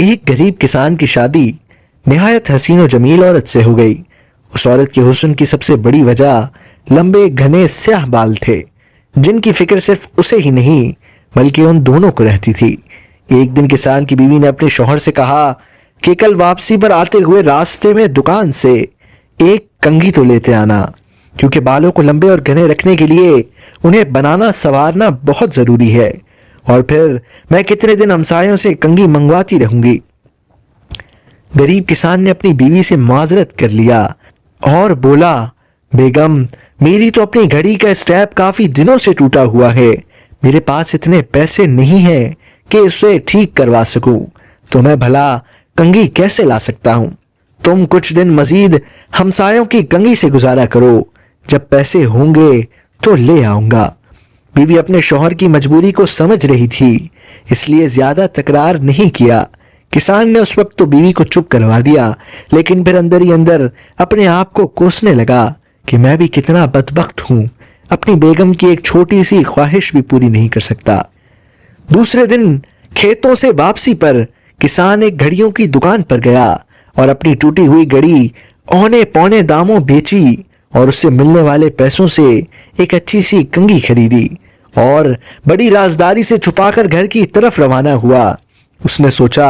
ایک غریب کسان کی شادی نہایت حسین و جمیل عورت سے ہو گئی۔ اس عورت کے حسن کی سب سے بڑی وجہ لمبے گھنے سیاہ بال تھے، جن کی فکر صرف اسے ہی نہیں بلکہ ان دونوں کو رہتی تھی۔ ایک دن کسان کی بیوی نے اپنے شوہر سے کہا کہ کل واپسی پر آتے ہوئے راستے میں دکان سے ایک کنگھی تو لیتے آنا، کیونکہ بالوں کو لمبے اور گھنے رکھنے کے لیے انہیں بنانا سنوارنا بہت ضروری ہے، اور پھر میں کتنے دن ہمسایوں سے کنگھی منگواتی رہوں گی۔ غریب کسان نے اپنی بیوی سے معذرت کر لیا اور بولا، بیگم میری تو اپنی گھڑی کا اسٹیپ کافی دنوں سے ٹوٹا ہوا ہے، میرے پاس اتنے پیسے نہیں ہیں کہ اسے ٹھیک کروا سکوں، تو میں بھلا کنگھی کیسے لا سکتا ہوں؟ تم کچھ دن مزید ہمسایوں کی کنگھی سے گزارا کرو، جب پیسے ہوں گے تو لے آؤں گا۔ بیوی اپنے شوہر کی مجبوری کو سمجھ رہی تھی، اس لیے زیادہ تکرار نہیں کیا۔ کسان نے اس وقت تو بیوی کو چپ کروا دیا، لیکن پھر اندر ہی اندر اپنے آپ کو کوسنے لگا کہ میں بھی کتنا بدبخت ہوں، اپنی بیگم کی ایک چھوٹی سی خواہش بھی پوری نہیں کر سکتا۔ دوسرے دن کھیتوں سے واپسی پر کسان ایک گھڑیوں کی دکان پر گیا اور اپنی ٹوٹی ہوئی گھڑی اونے پونے داموں بیچی، اور اس سے ملنے والے پیسوں سے ایک اچھی سی کنگھی خریدی اور بڑی رازداری سے چھپا کر گھر کی طرف روانہ ہوا۔ اس نے سوچا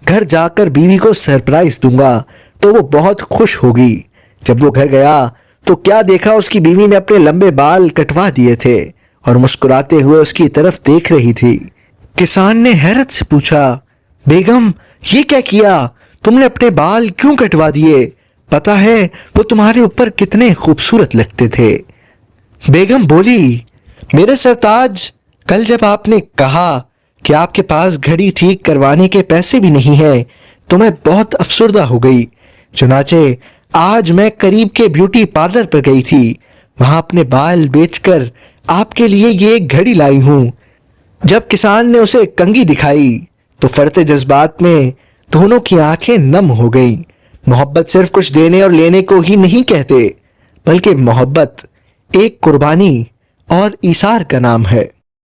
گھر جا کر بیوی کو سرپرائز دوں گا تو وہ بہت خوش ہوگی۔ جب وہ گھر گیا تو کیا دیکھا، اس کی بیوی نے اپنے لمبے بال کٹوا دیے تھے اور مسکراتے ہوئے اس کی طرف دیکھ رہی تھی۔ کسان نے حیرت سے پوچھا، بیگم یہ کیا کیا؟ تم نے اپنے بال کیوں کٹوا دیے؟ پتا ہے وہ تمہارے اوپر کتنے خوبصورت لگتے تھے۔ بیگم بولی، میرے سرتاج، کل جب آپ نے کہا کہ آپ کے پاس گھڑی ٹھیک کروانے کے پیسے بھی نہیں ہیں تو میں بہت افسردہ ہو گئی، چنانچہ آج میں قریب کے بیوٹی پارلر پر گئی تھی، وہاں اپنے بال بیچ کر آپ کے لیے یہ ایک گھڑی لائی ہوں۔ جب کسان نے اسے کنگھی دکھائی تو فرتے جذبات میں دونوں کی آنکھیں نم ہو گئیں۔ محبت صرف کچھ دینے اور لینے کو ہی نہیں کہتے، بلکہ محبت ایک قربانی اور ایثار کا نام ہے۔